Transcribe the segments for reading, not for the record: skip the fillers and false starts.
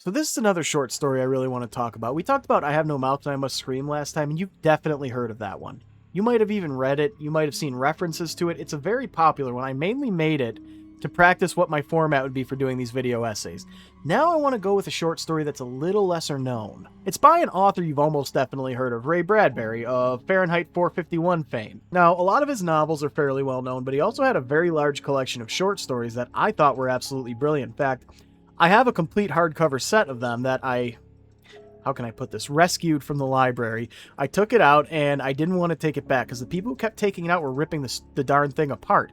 So this is another short story I really want to talk about. We talked about I Have No Mouth and I Must Scream last time, and you've definitely heard of that one. You might have even read it, you might have seen references to it. It's a very popular one. I mainly made it to practice what my format would be for doing these video essays. Now I want to go with a short story that's a little lesser known. It's by an author you've almost definitely heard of, Ray Bradbury of Fahrenheit 451 fame. Now, a lot of his novels are fairly well known, but he also had a very large collection of short stories that I thought were absolutely brilliant. In fact, I have a complete hardcover set of them that how can I put this, rescued from the library. I took it out and I didn't want to take it back because the people who kept taking it out were ripping the darn thing apart.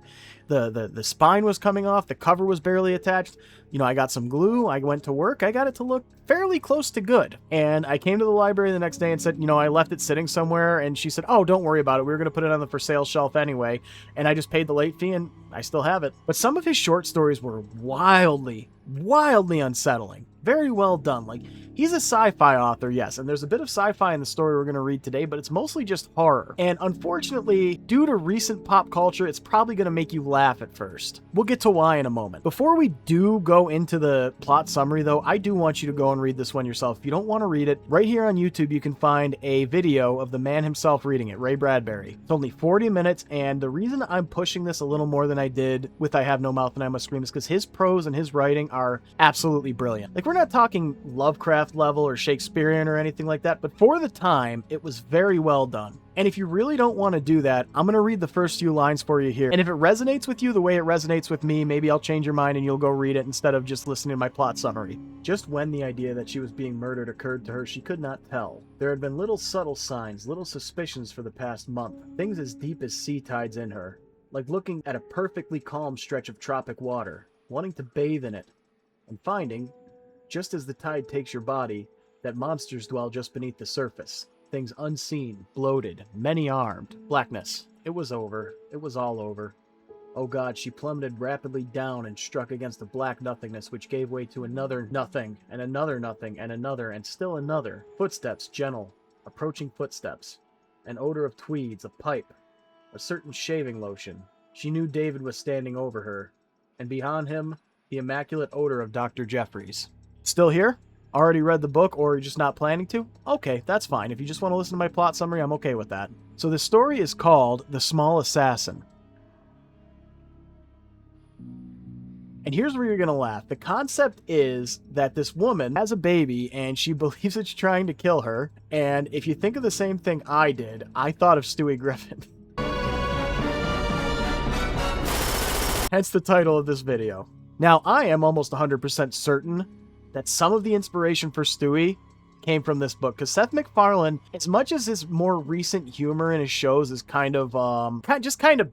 The spine was coming off, the cover was barely attached. You know, I got some glue, I went to work, I got it to look fairly close to good. And I came to the library the next day and said, you know, I left it sitting somewhere, and she said, oh, don't worry about it. We were going to put it on the for sale shelf anyway. And I just paid the late fee and I still have it. But some of his short stories were wildly unsettling. Very well done. Like, he's a sci-fi author, yes, and there's a bit of sci-fi in the story we're going to read today, but it's mostly just horror. And unfortunately, due to recent pop culture, it's probably going to make you laugh at first. We'll get to why in a moment. Before we do go into the plot summary, though, I do want you to go and read this one yourself. If you don't want to read it, right here on YouTube, you can find a video of the man himself reading it, Ray Bradbury. It's only 40 minutes, and the reason I'm pushing this a little more than I did with I Have No Mouth and I Must Scream is because his prose and his writing are absolutely brilliant. Like, we're not talking Lovecraft level or Shakespearean or anything like that, but for the time, it was very well done. And if you really don't want to do that, I'm going to read the first few lines for you here. And if it resonates with you the way it resonates with me, maybe I'll change your mind and you'll go read it instead of just listening to my plot summary. Just when the idea that she was being murdered occurred to her, she could not tell. There had been little subtle signs, little suspicions for the past month, things as deep as sea tides in her, like looking at a perfectly calm stretch of tropic water, wanting to bathe in it, and finding, just as the tide takes your body, that monsters dwell just beneath the surface. Things unseen, bloated, many-armed. Blackness. It was over. It was all over. Oh God, she plummeted rapidly down and struck against the black nothingness, which gave way to another nothing, and another nothing, and another, and still another. Footsteps, gentle, approaching footsteps. An odor of tweeds, a pipe, a certain shaving lotion. She knew David was standing over her, and beyond him, the immaculate odor of Dr. Jeffries. Still here? Already read the book, or you're just not planning to? Okay, that's fine. If you just want to listen to my plot summary, I'm okay with that. So the story is called The Small Assassin. And here's where you're going to laugh. The concept is that this woman has a baby and she believes it's trying to kill her. And if you think of the same thing I did, I thought of Stewie Griffin. Hence the title of this video. Now, I am almost 100% certain that some of the inspiration for Stewie came from this book, because Seth MacFarlane, as much as his more recent humor in his shows is kind of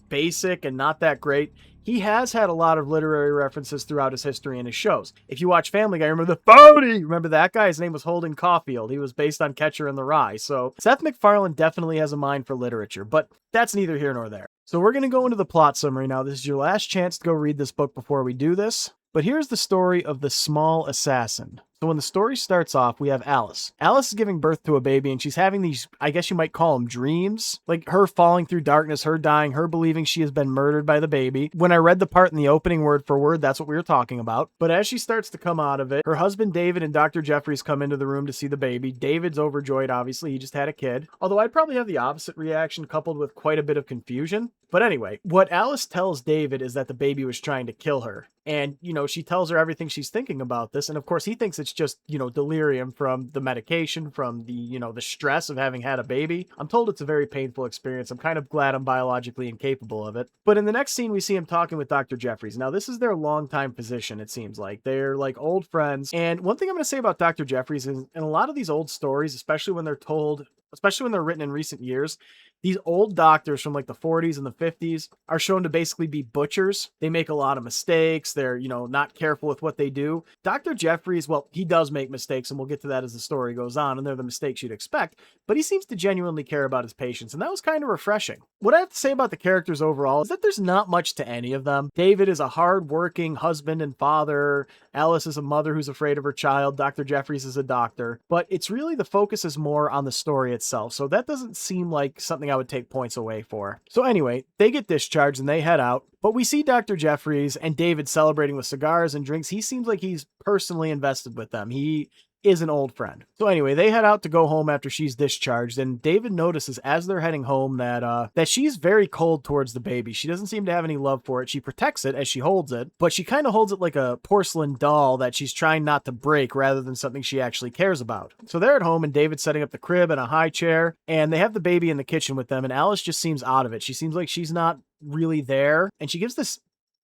basic and not that great, he has had a lot of literary references throughout his history in his shows. If you watch Family Guy, remember the Bodie? Remember that guy? His name was Holden Caulfield. He was based on Catcher in the Rye. So Seth MacFarlane definitely has a mind for literature, but that's neither here nor there. So we're going to go into the plot summary now. This is your last chance to go read this book before we do this. But here's the story of The Small Assassin. So when the story starts off, we have Alice. Alice is giving birth to a baby, and she's having these, I guess you might call them dreams. Like her falling through darkness, her dying, her believing she has been murdered by the baby. When I read the part in the opening word for word, that's what we were talking about. But as she starts to come out of it, her husband David and Dr. Jeffries come into the room to see the baby. David's overjoyed, obviously. He just had a kid. Although I'd probably have the opposite reaction, coupled with quite a bit of confusion. But anyway, what Alice tells David is that the baby was trying to kill her. And, you know, she tells her everything she's thinking about this. And of course, he thinks it's just, you know, delirium from the medication, from the, you know, the stress of having had a baby. I'm told it's a very painful experience. I'm kind of glad I'm biologically incapable of it. But in the next scene, we see him talking with Dr. Jeffries. Now, this is their longtime physician, it seems like. They're like old friends. And one thing I'm going to say about Dr. Jeffries is in a lot of these old stories, especially when they're told, especially when they're written in recent years, these old doctors from like the 40s and the 50s are shown to basically be butchers. They make a lot of mistakes. They're, you know, not careful with what they do. Dr. Jeffries, well, he does make mistakes, and we'll get to that as the story goes on, and they're the mistakes you'd expect, but he seems to genuinely care about his patients, and that was kind of refreshing. What I have to say about the characters overall is that there's not much to any of them. David is a hard-working husband and father. Alice is a mother who's afraid of her child. Dr. Jeffries is a doctor. But it's really, the focus is more on the story itself. itself, so that doesn't seem like something I would take points away for. So anyway, they get discharged and they head out, but we see Dr. Jeffries and David celebrating with cigars and drinks. He seems like he's personally invested with them. He is an old friend. So anyway, they head out to go home after she's discharged, and David notices as they're heading home that she's very cold towards the baby. She doesn't seem to have any love for it. She protects it as she holds it, but she kind of holds it like a porcelain doll that she's trying not to break rather than something she actually cares about. So they're at home, and David's setting up the crib and a high chair, and they have the baby in the kitchen with them, and Alice just seems out of it. She seems like she's not really there, and she gives this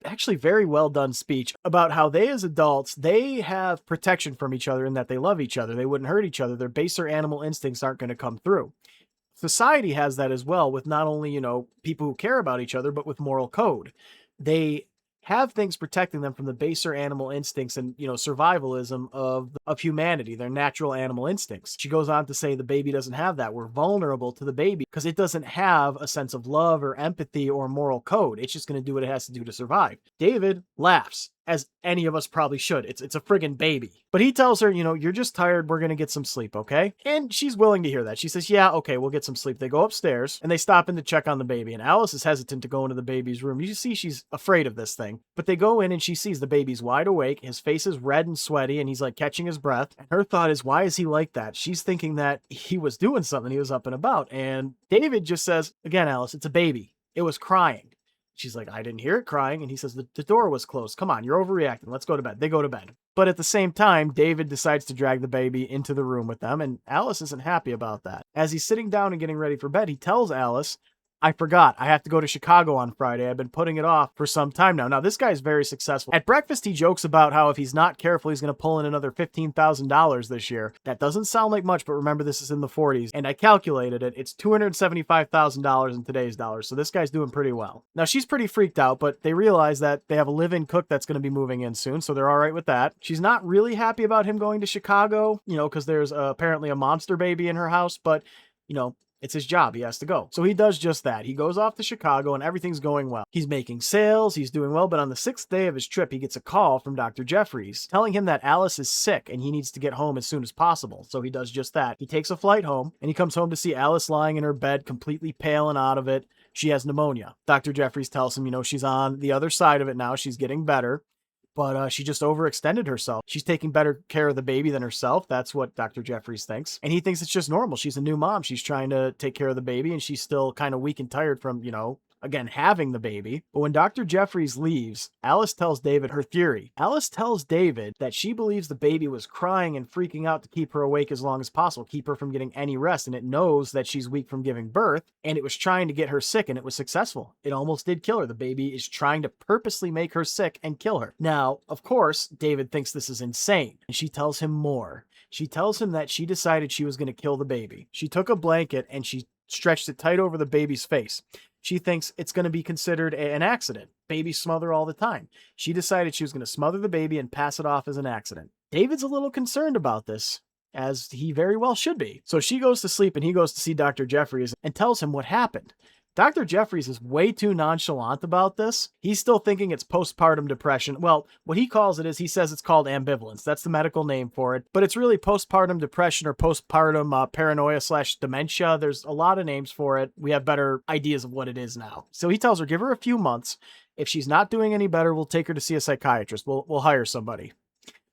actually very well done speech about how they as adults, they have protection from each other and that they love each other. They wouldn't hurt each other. Their baser animal instincts aren't going to come through. Society has that as well with not only, people who care about each other, but with moral code. They have things protecting them from the baser animal instincts and, survivalism of humanity, their natural animal instincts. She goes on to say the baby doesn't have that. We're vulnerable to the baby because it doesn't have a sense of love or empathy or moral code. It's just going to do what it has to do to survive. David laughs, as any of us probably should. It's a friggin' baby. But he tells her, you're just tired. We're going to get some sleep, okay? And she's willing to hear that. She says, yeah, okay, we'll get some sleep. They go upstairs and they stop in to check on the baby. And Alice is hesitant to go into the baby's room. You see she's afraid of this thing. But they go in and she sees the baby's wide awake. His face is red and sweaty and he's like catching his breath. And her thought is, why is he like that? She's thinking that he was doing something. He was up and about. And David just says, again, Alice, it's a baby. It was crying. She's like, I didn't hear it crying. And he says, the door was closed. Come on, you're overreacting. Let's go to bed. They go to bed. But at the same time, David decides to drag the baby into the room with them. And Alice isn't happy about that. As he's sitting down and getting ready for bed, he tells Alice, I forgot. I have to go to Chicago on Friday. I've been putting it off for some time now. Now, this guy's very successful. At breakfast, he jokes about how if he's not careful, he's going to pull in another $15,000 this year. That doesn't sound like much, but remember, this is in the 40s. And I calculated it. It's $275,000 in today's dollars. So this guy's doing pretty well. Now, she's pretty freaked out, but they realize that they have a live-in cook that's going to be moving in soon. So they're all right with that. She's not really happy about him going to Chicago, because there's apparently a monster baby in her house. But, it's his job. He has to go. So he does just that. He goes off to Chicago and everything's going well. He's making sales. He's doing well. But on the 6th day of his trip, he gets a call from Dr. Jeffries telling him that Alice is sick and he needs to get home as soon as possible. So he does just that. He takes a flight home and he comes home to see Alice lying in her bed, completely pale and out of it. She has pneumonia. Dr. Jeffries tells him, she's on the other side of it now. She's getting better. But she just overextended herself. She's taking better care of the baby than herself. That's what Dr. Jeffries thinks. And he thinks it's just normal. She's a new mom. She's trying to take care of the baby, and she's still kind of weak and tired from, again, having the baby. But when Dr. Jeffries leaves, Alice tells David her theory. Alice tells David that she believes the baby was crying and freaking out to keep her awake as long as possible, keep her from getting any rest, and it knows that she's weak from giving birth, and it was trying to get her sick, and it was successful. It almost did kill her. The baby is trying to purposely make her sick and kill her. Now, of course, David thinks this is insane, and she tells him more. She tells him that she decided she was going to kill the baby. She took a blanket and she stretched it tight over the baby's face. She thinks it's going to be considered an accident. Babies smother all the time. She decided she was going to smother the baby and pass it off as an accident. David's a little concerned about this, as he very well should be. So she goes to sleep and he goes to see Dr. Jeffries and tells him what happened. Dr. Jeffries is way too nonchalant about this. He's still thinking it's postpartum depression. Well, what he calls it is, he says it's called ambivalence. That's the medical name for it. But it's really postpartum depression or postpartum paranoia/dementia. There's a lot of names for it. We have better ideas of what it is now. So he tells her, give her a few months. If she's not doing any better, we'll take her to see a psychiatrist. We'll hire somebody.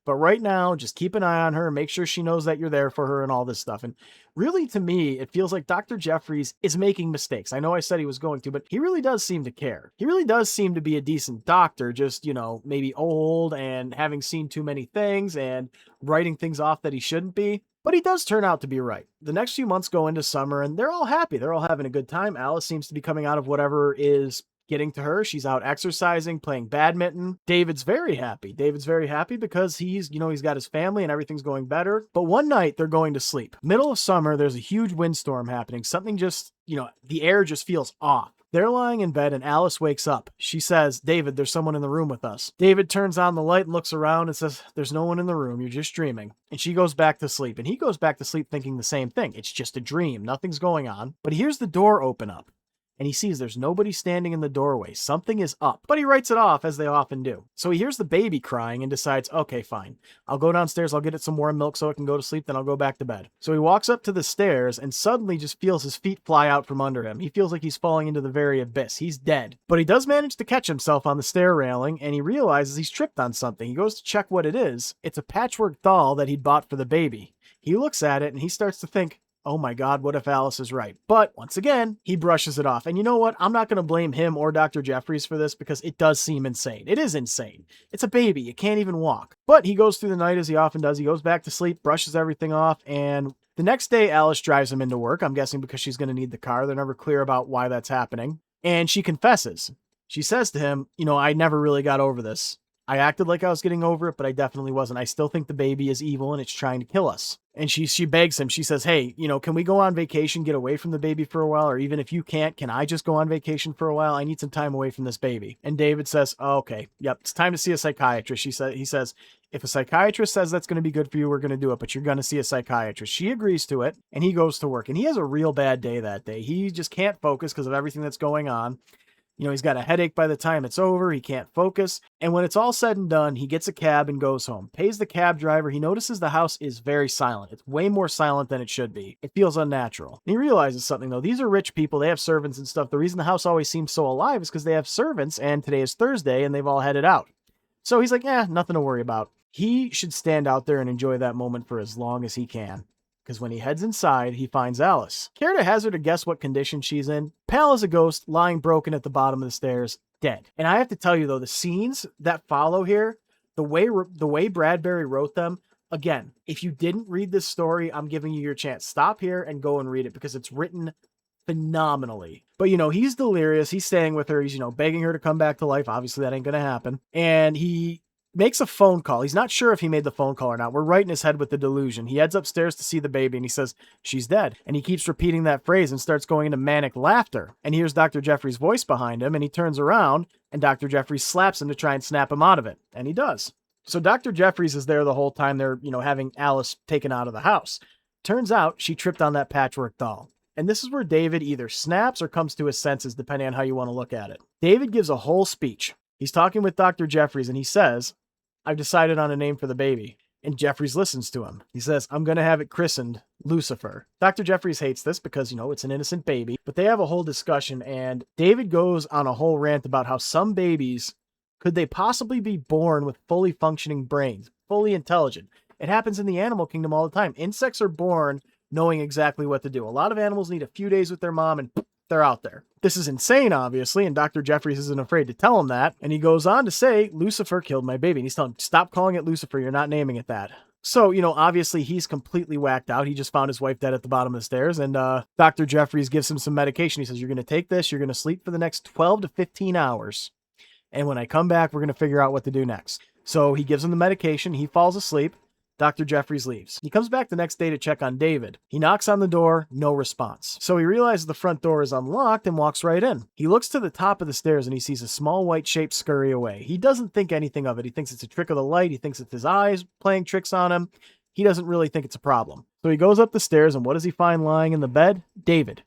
But right now, just keep an eye on her, make sure she knows that you're there for her and all this stuff. And really, to me, it feels like Dr. Jeffries is making mistakes. I know I said he was going to, but he really does seem to care. He really does seem to be a decent doctor, just, maybe old and having seen too many things and writing things off that he shouldn't be. But he does turn out to be right. The next few months go into summer and they're all happy. They're all having a good time. Alice seems to be coming out of whatever is getting to her. She's out exercising, playing badminton. David's very happy. David's very happy because he's got his family and everything's going better. But one night they're going to sleep. Middle of summer, there's a huge windstorm happening. Something just, the air just feels off. They're lying in bed and Alice wakes up. She says, David, there's someone in the room with us. David turns on the light and looks around and says, there's no one in the room. You're just dreaming. And she goes back to sleep. And he goes back to sleep thinking the same thing. It's just a dream. Nothing's going on. But he hears the door open up. and he sees there's nobody standing in the doorway. Something is up, but he writes it off as they often do. So he hears the baby crying and decides, okay, fine. I'll go downstairs, I'll get it some warm milk so it can go to sleep, then I'll go back to bed. So he walks up to the stairs and suddenly just feels his feet fly out from under him. He feels like he's falling into the very abyss. He's dead. But he does manage to catch himself on the stair railing, and he realizes he's tripped on something. He goes to check what it is. It's a patchwork doll that he'd bought for the baby. He looks at it and he starts to think, oh my God, what if Alice is right? But once again, he brushes it off. And you know what? I'm not going to blame him or Dr. Jeffries for this because it does seem insane. It is insane. It's a baby. It can't even walk. But he goes through the night as he often does. He goes back to sleep, brushes everything off, and the next day Alice drives him into work. I'm guessing because she's going to need the car. They're never clear about why that's happening. And she confesses. She says to him, I never really got over this. I acted like I was getting over it, but I definitely wasn't. I still think the baby is evil and it's trying to kill us. And she begs him. She says, hey, can we go on vacation, get away from the baby for a while? Or even if you can't, can I just go on vacation for a while? I need some time away from this baby. And David says, oh, okay, yep, it's time to see a psychiatrist. He says, if a psychiatrist says that's going to be good for you, we're going to do it, but you're going to see a psychiatrist. She agrees to it, and he goes to work. And he has a real bad day that day. He just can't focus because of everything that's going on. He's got a headache by the time it's over. He can't focus. And when it's all said and done, he gets a cab and goes home. Pays the cab driver. He notices the house is very silent. It's way more silent than it should be. It feels unnatural. And he realizes something, though. These are rich people. They have servants and stuff. The reason the house always seems so alive is because they have servants, and today is Thursday, and they've all headed out. So he's like, nothing to worry about. He should stand out there and enjoy that moment for as long as he can. Because when he heads inside, he finds Alice. Care to hazard a guess what condition she's in? Pale as a ghost, lying broken at the bottom of the stairs, dead. And I have to tell you, though, the scenes that follow here, the way Bradbury wrote them, again, if you didn't read this story, I'm giving you your chance. Stop here and go and read it because it's written phenomenally. But, he's delirious. He's staying with her. He's, begging her to come back to life. Obviously, that ain't going to happen. And he makes a phone call. He's not sure if he made the phone call or not. We're right in his head with the delusion. He heads upstairs to see the baby and he says, she's dead. And he keeps repeating that phrase and starts going into manic laughter. And he hears Dr. Jeffries' voice behind him and he turns around and Dr. Jeffries slaps him to try and snap him out of it. And he does. So Dr. Jeffries is there the whole time they're, having Alice taken out of the house. Turns out she tripped on that patchwork doll. And this is where David either snaps or comes to his senses, depending on how you want to look at it. David gives a whole speech. He's talking with Dr. Jeffries and he says, I've decided on a name for the baby. And Jeffries listens to him. He says, I'm going to have it christened Lucifer. Dr. Jeffries hates this because, it's an innocent baby. But they have a whole discussion and David goes on a whole rant about how some babies, could they possibly be born with fully functioning brains, fully intelligent? It happens in the animal kingdom all the time. Insects are born knowing exactly what to do. A lot of animals need a few days with their mom and they're out there. This is insane, obviously, and Dr. Jeffries isn't afraid to tell him that. And he goes on to say, Lucifer killed my baby. And he's telling him, stop calling it Lucifer. You're not naming it that. So, obviously he's completely whacked out. He just found his wife dead at the bottom of the stairs. And Dr. Jeffries gives him some medication. He says, you're going to take this. You're going to sleep for the next 12 to 15 hours. And when I come back, we're going to figure out what to do next. So he gives him the medication. He falls asleep. Dr. Jeffries leaves. He comes back the next day to check on David. He knocks on the door, no response. So he realizes the front door is unlocked and walks right in. He looks to the top of the stairs and he sees a small white shape scurry away. He doesn't think anything of it. He thinks it's a trick of the light. He thinks it's his eyes playing tricks on him. He doesn't really think it's a problem. So he goes up the stairs and what does he find lying in the bed? David.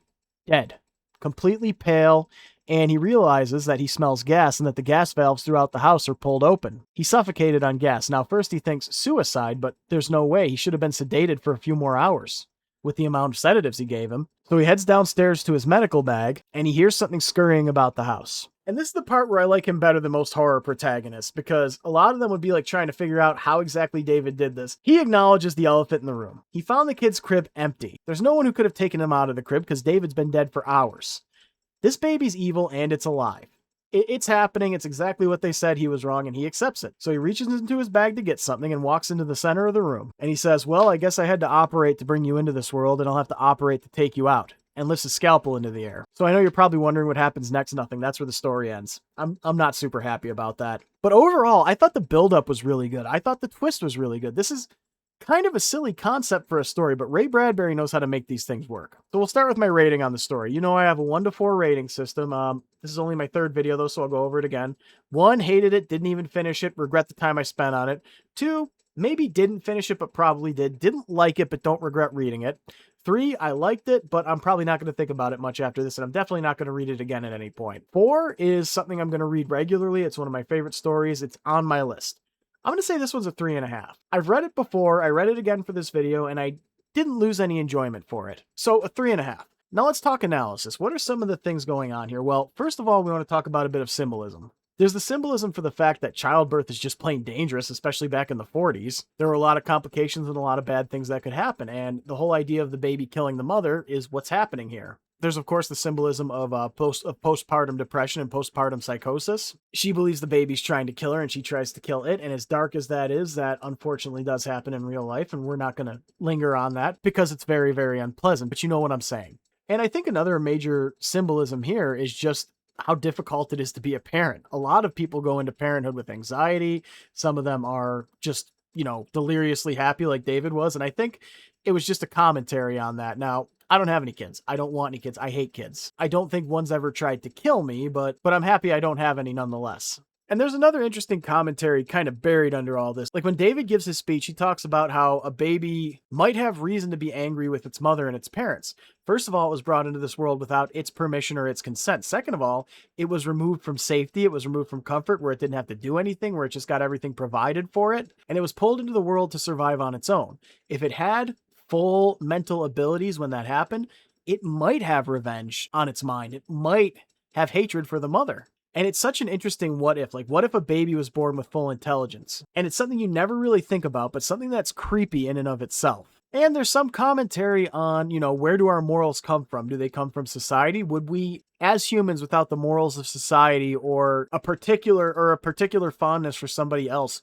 Dead. Completely pale. And he realizes that he smells gas and that the gas valves throughout the house are pulled open. He suffocated on gas. Now, first he thinks suicide, but there's no way. He should have been sedated for a few more hours with the amount of sedatives he gave him. So he heads downstairs to his medical bag, and he hears something scurrying about the house. And this is the part where I like him better than most horror protagonists, because a lot of them would be like trying to figure out how exactly David did this. He acknowledges the elephant in the room. He found the kid's crib empty. There's no one who could have taken him out of the crib because David's been dead for hours. This baby's evil and it's alive. It's happening. It's exactly what they said. He was wrong and he accepts it. So he reaches into his bag to get something and walks into the center of the room. And he says, well, I guess I had to operate to bring you into this world and I'll have to operate to take you out. And lifts his scalpel into the air. So I know you're probably wondering what happens next. Nothing. That's where the story ends. I'm not super happy about that. But overall, I thought the buildup was really good. I thought the twist was really good. This is kind of a silly concept for a story, but Ray Bradbury knows how to make these things work. So we'll start with my rating on the story. I have a 1 to 4 rating system. This is only my 3rd video though, so I'll go over it again. 1, hated it, didn't even finish it, regret the time I spent on it. 2, Maybe didn't finish it, but probably did. Didn't like it, but don't regret reading it. 3, I liked it, but I'm probably not going to think about it much after this, and I'm definitely not going to read it again at any point. 4 is something I'm going to read regularly. It's one of my favorite stories. It's on my list. I'm going to say this one's a 3.5. I've read it before. I read it again for this video, and I didn't lose any enjoyment for it. So a 3.5. Now let's talk analysis. What are some of the things going on here? Well, first of all, we want to talk about a bit of symbolism. There's the symbolism for the fact that childbirth is just plain dangerous, especially back in the 40s. There were a lot of complications and a lot of bad things that could happen, and the whole idea of the baby killing the mother is what's happening here. There's, of course, the symbolism of postpartum depression and postpartum psychosis. She believes the baby's trying to kill her, and she tries to kill it, and as dark as that is, that unfortunately does happen in real life, and we're not going to linger on that because it's very, very unpleasant, but you know what I'm saying. And I think another major symbolism here is just how difficult it is to be a parent. A lot of people go into parenthood with anxiety. Some of them are just, deliriously happy like David was. And I think it was just a commentary on that. Now, I don't have any kids. I don't want any kids. I hate kids. I don't think one's ever tried to kill me, but I'm happy I don't have any nonetheless. And there's another interesting commentary kind of buried under all this. Like when David gives his speech, he talks about how a baby might have reason to be angry with its mother and its parents. First of all, it was brought into this world without its permission or its consent. Second of all, it was removed from safety. It was removed from comfort where it didn't have to do anything, where it just got everything provided for it. And it was pulled into the world to survive on its own. If it had full mental abilities when that happened, it might have revenge on its mind. It might have hatred for the mother. And it's such an interesting what if. Like, what if a baby was born with full intelligence? And it's something you never really think about, but something that's creepy in and of itself. And there's some commentary on, where do our morals come from? Do they come from society? Would we, as humans, without the morals of society or a particular fondness for somebody else,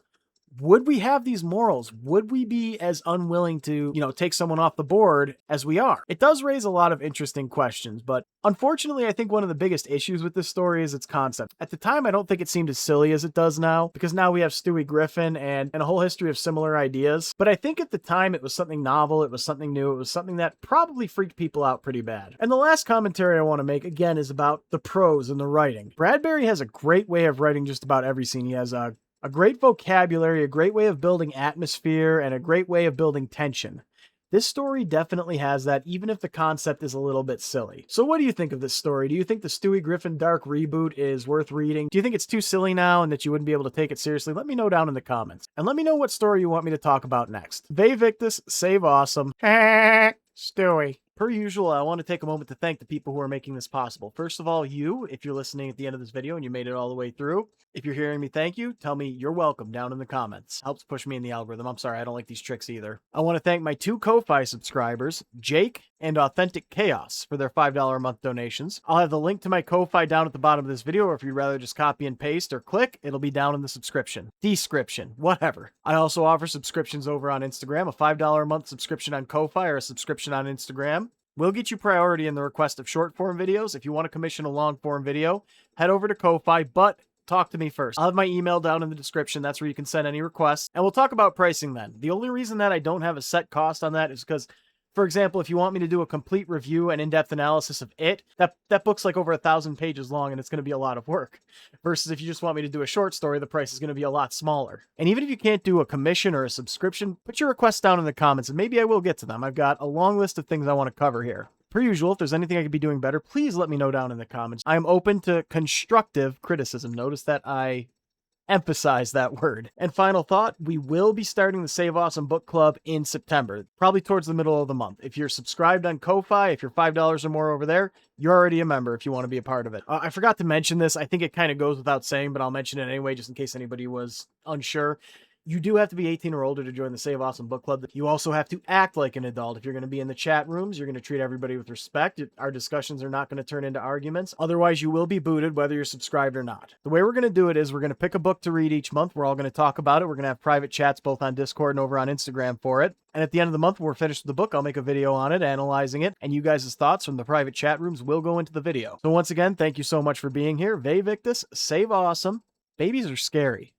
would we have these morals? Would we be as unwilling to, take someone off the board as we are? It does raise a lot of interesting questions, but unfortunately, I think one of the biggest issues with this story is its concept. At the time, I don't think it seemed as silly as it does now, because now we have Stewie Griffin and a whole history of similar ideas. But I think at the time, it was something novel, it was something new, it was something that probably freaked people out pretty bad. And the last commentary I want to make, again, is about the prose and the writing. Bradbury has a great way of writing just about every scene. He has a great vocabulary, a great way of building atmosphere, and a great way of building tension. This story definitely has that, even if the concept is a little bit silly. So what do you think of this story? Do you think the Stewie Griffin Dark Reboot is worth reading? Do you think it's too silly now and that you wouldn't be able to take it seriously? Let me know down in the comments. And let me know what story you want me to talk about next. Ve Victus, save awesome. Stewie. Per usual, I want to take a moment to thank the people who are making this possible. First of all, you, if you're listening at the end of this video and you made it all the way through. If you're hearing me, thank you. Tell me you're welcome down in the comments. Helps push me in the algorithm. I'm sorry, I don't like these tricks either. I want to thank my 2 Ko-Fi subscribers, Jake and Authentic Chaos, for their $5 a month donations. I'll have the link to my Ko-Fi down at the bottom of this video, or if you'd rather just copy and paste or click, it'll be down in the description, whatever. I also offer subscriptions over on Instagram, a $5 a month subscription on Ko-Fi or a subscription on Instagram. We'll get you priority in the request of short form videos. If you want to commission a long form video, head over to Ko-Fi, but talk to me first. I'll have my email down in the description. That's where you can send any requests, and we'll talk about pricing then. The only reason that I don't have a set cost on that is because, for example, if you want me to do a complete review and in-depth analysis of it, that book's like over 1,000 pages long, and it's going to be a lot of work. Versus if you just want me to do a short story, the price is going to be a lot smaller. And even if you can't do a commission or a subscription, put your requests down in the comments, and maybe I will get to them. I've got a long list of things I want to cover here. Per usual, if there's anything I could be doing better, please let me know down in the comments. I am open to constructive criticism. Notice that I emphasize that word. And final thought, we will be starting the Save Awesome Book Club in September, probably towards the middle of the month. If you're subscribed on Ko-Fi, if you're $5 or more over there, you're already a member if you want to be a part of it. I forgot to mention this. I think it kind of goes without saying, but I'll mention it anyway, just in case anybody was unsure. You do have to be 18 or older to join the Save Awesome Book Club. You also have to act like an adult. If you're going to be in the chat rooms, you're going to treat everybody with respect. Our discussions are not going to turn into arguments. Otherwise, you will be booted whether you're subscribed or not. The way we're going to do it is we're going to pick a book to read each month. We're all going to talk about it. We're going to have private chats both on Discord and over on Instagram for it. And at the end of the month, when we're finished with the book, I'll make a video on it, analyzing it, and you guys' thoughts from the private chat rooms will go into the video. So once again, thank you so much for being here. Ve Victus, save awesome. Babies are scary.